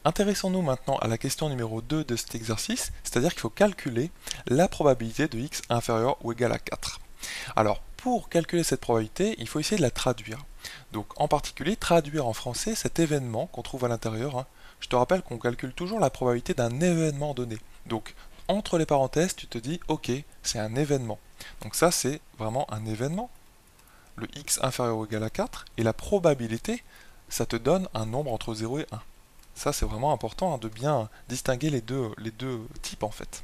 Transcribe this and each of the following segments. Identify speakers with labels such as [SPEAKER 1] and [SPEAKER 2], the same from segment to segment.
[SPEAKER 1] Intéressons-nous maintenant à la question numéro 2 de cet exercice, c'est-à-dire qu'il faut calculer la probabilité de x inférieur ou égal à 4. Alors, pour calculer cette probabilité, il faut essayer de la traduire. Donc, en particulier, traduire en français cet événement qu'on trouve à l'intérieur, hein. Je te rappelle qu'on calcule toujours la probabilité d'un événement donné. Donc, entre les parenthèses, tu te dis, ok, c'est un événement. Donc ça, c'est vraiment un événement, le x inférieur ou égal à 4, et la probabilité, ça te donne un nombre entre 0 et 1. Ça, c'est vraiment important, hein, de bien distinguer les deux types en fait.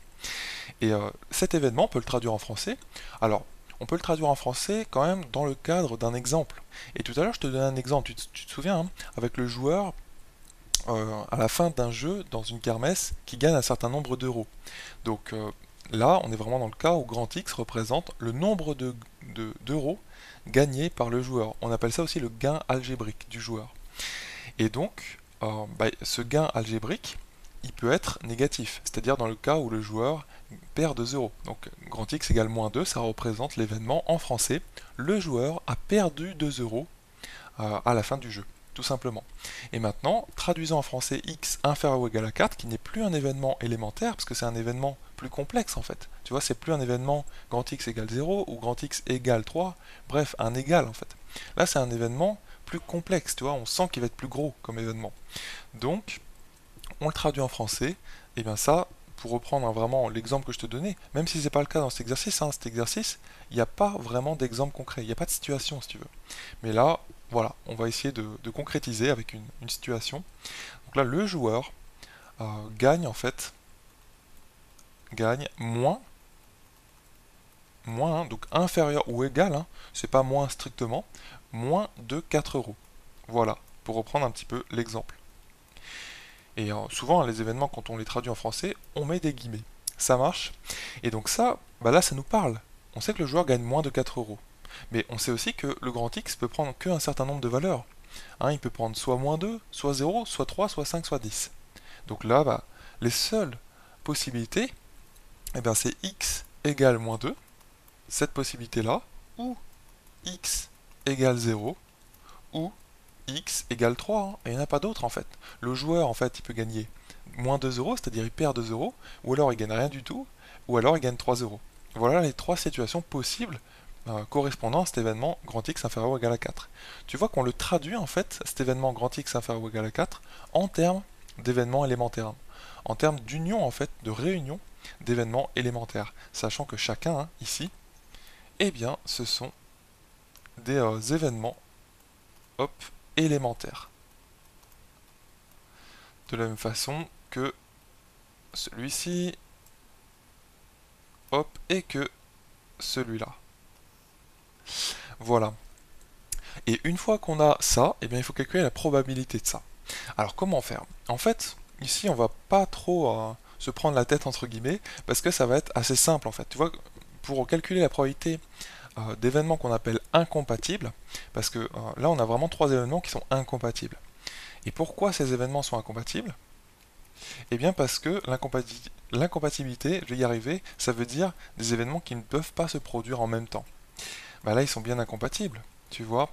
[SPEAKER 1] Et cet événement, on peut le traduire en français. Alors, on peut le traduire en français quand même dans le cadre d'un exemple. Et tout à l'heure, je te donnais un exemple, tu te souviens, hein, avec le joueur à la fin d'un jeu dans une kermesse qui gagne un certain nombre d'euros. Donc là, on est vraiment dans le cas où grand X représente le nombre d'euros gagnés par le joueur. On appelle ça aussi le gain algébrique du joueur. Et donc, ce gain algébrique, il peut être négatif, c'est-à-dire dans le cas où le joueur perd 2 euros. Donc grand X égale moins 2, ça représente l'événement en français. Le joueur a perdu 2 euros à la fin du jeu, tout simplement. Et maintenant, traduisons en français x inférieur ou égal à 4, qui n'est plus un événement élémentaire, parce que c'est un événement plus complexe en fait. Tu vois, c'est plus un événement grand X égale 0 ou grand X égale 3, bref, un égal en fait. Là, c'est un événement plus complexe, tu vois, on sent qu'il va être plus gros comme événement. Donc, on le traduit en français, et bien ça, pour reprendre vraiment l'exemple que je te donnais, même si c'est pas le cas dans cet exercice, il n'y a pas vraiment d'exemple concret, il n'y a pas de situation si tu veux. Mais là, voilà, on va essayer de concrétiser avec une situation. Donc là, le joueur gagne en fait, gagne moins, hein, donc inférieur ou égal, hein, c'est pas moins strictement, moins de 4 euros. Voilà, pour reprendre un petit peu l'exemple. Et souvent, les événements, quand on les traduit en français, on met des guillemets. Ça marche. Et donc ça, là, ça nous parle. On sait que le joueur gagne moins de 4 euros. Mais on sait aussi que le grand X peut prendre qu'un certain nombre de valeurs. Hein, il peut prendre soit moins 2, soit 0, soit 3, soit 5, soit 10. Donc là, les seules possibilités, c'est x égale moins 2, cette possibilité-là, ou x égale 0, ou x égale 3, hein, et il n'y en a pas d'autre en fait. Le joueur, en fait, il peut gagner moins 2 euros, c'est-à-dire il perd 2 euros, ou alors il gagne rien du tout, ou alors il gagne 3 euros. Voilà les trois situations possibles correspondant à cet événement grand X inférieur ou égal à 4. Tu vois qu'on le traduit en fait, cet événement grand X inférieur ou égal à 4, en termes d'événements élémentaires, en termes d'union en fait, de réunion d'événements élémentaires, sachant que chacun, hein, ici, eh bien, ce sont des événements, hop, élémentaires. De la même façon que celui-ci, hop, et que celui-là. Voilà. Et une fois qu'on a ça, eh bien, il faut calculer la probabilité de ça. Alors comment faire? En fait, ici, on va pas trop se prendre la tête entre guillemets, parce que ça va être assez simple en fait. Tu vois, pour calculer la probabilité d'événements qu'on appelle incompatibles, parce que là, on a vraiment trois événements qui sont incompatibles. Et pourquoi ces événements sont incompatibles? Eh bien parce que l'incompatibilité, je vais y arriver, ça veut dire des événements qui ne peuvent pas se produire en même temps. Là, ils sont bien incompatibles, tu vois.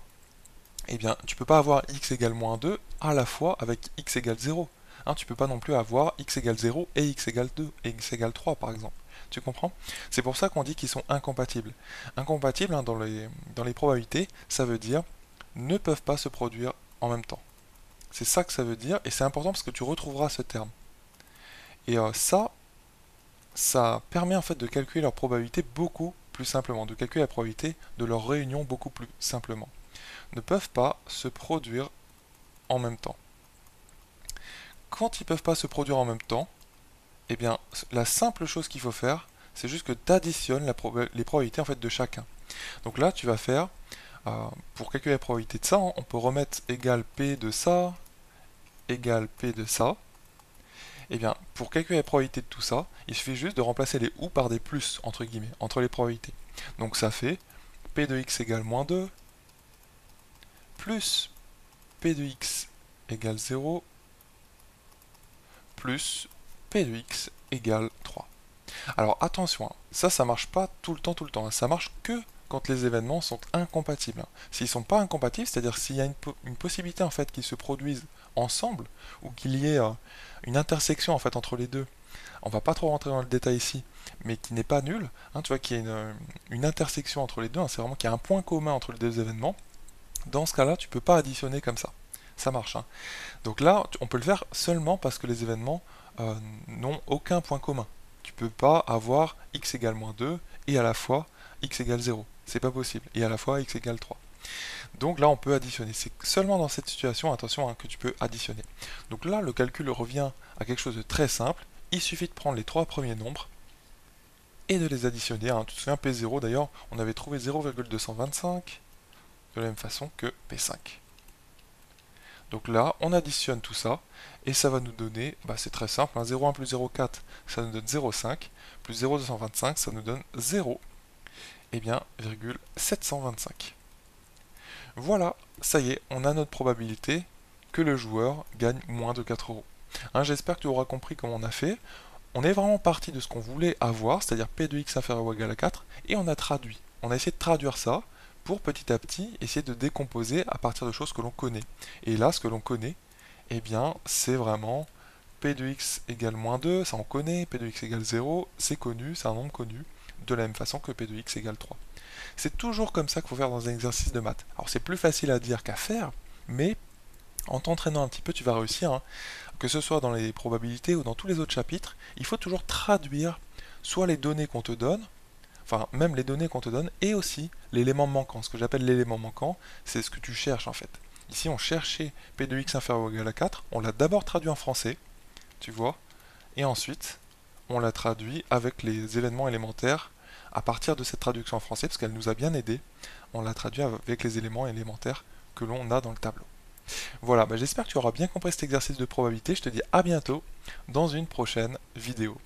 [SPEAKER 1] Eh bien, tu peux pas avoir x égale moins 2 à la fois avec x égale 0. Hein, tu peux pas non plus avoir x égale 0 et x égale 2 et x égale 3 par exemple. Tu comprends? C'est pour ça qu'on dit qu'ils sont incompatibles. Incompatibles, hein, dans les probabilités, ça veut dire ne peuvent pas se produire en même temps. C'est ça que ça veut dire et c'est important parce que tu retrouveras ce terme. Et ça permet en fait de calculer leur probabilité beaucoup plus simplement, de calculer la probabilité de leur réunion beaucoup plus simplement. Ne peuvent pas se produire en même temps. Quand ils ne peuvent pas se produire en même temps, eh bien, la simple chose qu'il faut faire, c'est juste que tu additionnes les probabilités en fait de chacun. Donc là, tu vas faire, pour calculer la probabilité de ça, on peut remettre égal P de ça, égal P de ça. Eh bien, pour calculer la probabilité de tout ça, il suffit juste de remplacer les ou par des plus, entre guillemets, entre les probabilités. Donc ça fait P de x égale moins 2, plus P de x égale 0, plus P de x égale 3. Alors attention, hein, ça marche pas tout le temps, hein. Ça marche que quand les événements sont incompatibles. S'ils sont pas incompatibles, c'est-à-dire s'il y a une possibilité en fait qu'ils se produisent ensemble, ou qu'il y ait une intersection en fait entre les deux. On va pas trop rentrer dans le détail ici, mais qui n'est pas nulle, hein, tu vois qu'il y a une intersection entre les deux, hein, c'est vraiment qu'il y a un point commun entre les deux événements. Dans ce cas-là, tu peux pas additionner comme ça marche. Hein. Donc là, on peut le faire seulement parce que les événements n'ont aucun point commun. Tu peux pas avoir x égale moins 2 et à la fois x égale 0. C'est pas possible. Et à la fois x égale 3. Donc là, on peut additionner. C'est seulement dans cette situation, attention, hein, que tu peux additionner. Donc là, le calcul revient à quelque chose de très simple. Il suffit de prendre les trois premiers nombres et de les additionner. Hein. Tu te souviens, P0 d'ailleurs, on avait trouvé 0,225 de la même façon que P5. Donc là, on additionne tout ça, et ça va nous donner, c'est très simple, hein, 0,1 plus 0,4, ça nous donne 0,5, plus 0,225, ça nous donne 0, et bien, 725. Voilà, ça y est, on a notre probabilité que le joueur gagne moins de 4 euros. Hein, j'espère que tu auras compris comment on a fait. On est vraiment parti de ce qu'on voulait avoir, c'est-à-dire P de x inférieur ou égal à 4, et on a traduit. On a essayé de traduire ça, pour petit à petit essayer de décomposer à partir de choses que l'on connaît. Et là, ce que l'on connaît, eh bien, c'est vraiment P de x égale moins 2, ça on connaît, P de x égale 0, c'est connu, c'est un nombre connu, de la même façon que P de x égale 3. C'est toujours comme ça qu'il faut faire dans un exercice de maths. Alors c'est plus facile à dire qu'à faire, mais en t'entraînant un petit peu, tu vas réussir, hein. Que ce soit dans les probabilités ou dans tous les autres chapitres, il faut toujours traduire soit les données qu'on te donne, enfin même les données qu'on te donne, et aussi l'élément manquant. Ce que j'appelle l'élément manquant, c'est ce que tu cherches en fait. Ici on cherchait P de x inférieur ou égal à 4, on l'a d'abord traduit en français, tu vois, et ensuite on l'a traduit avec les événements élémentaires à partir de cette traduction en français, parce qu'elle nous a bien aidé, on l'a traduit avec les éléments élémentaires que l'on a dans le tableau. Voilà, j'espère que tu auras bien compris cet exercice de probabilité, je te dis à bientôt dans une prochaine vidéo.